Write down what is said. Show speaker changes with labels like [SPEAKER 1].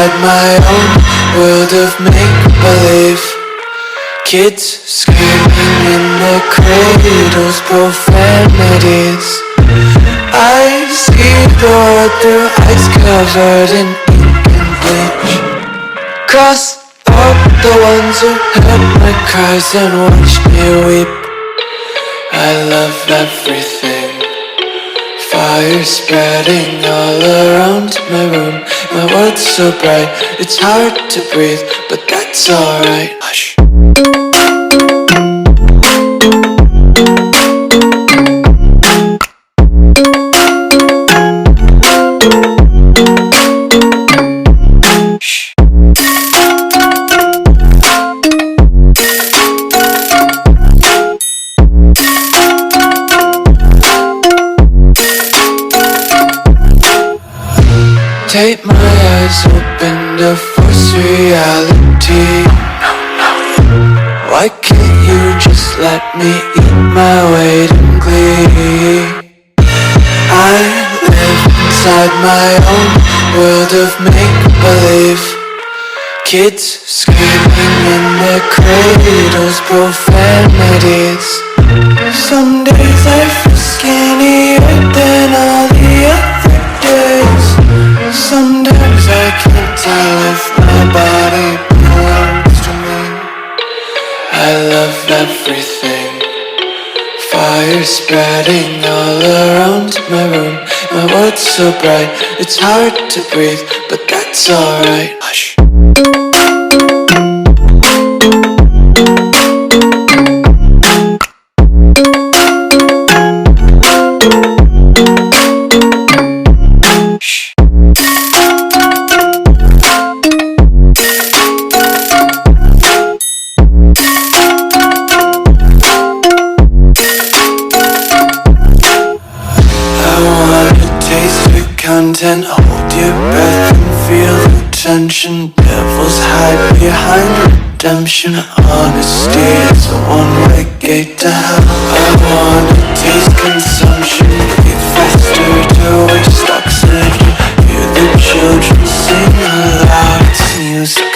[SPEAKER 1] inside my own world of make-believe. Kids screaming in their cradles, profanities. I see the world through eyes covered in ink and bleach. Cross out the ones who heard my cries and watched me weep. I love everything. Fire spreading all around my room. My world's so bright, it's hard to breathe, but that's alright. Hush. Take my eyes open to force reality. Why can't you just let me eat my weight in glee? I live inside my own world of make-believe. Kids screaming in their cradles, profanities. Some days I feel skinnier than all the other days. Sometimes I can't tell if my body belongs to me. I love everything. Fire spreading all around my room. My world's so bright, it's hard to breathe, but that's alright. Hush. Content, hold your breath and feel the tension. Devils hide behind redemption. Honesty is a one-way gate to hell. I wanna taste consumption. Breathe faster to waste oxygen. Hear the children sing aloud. It's music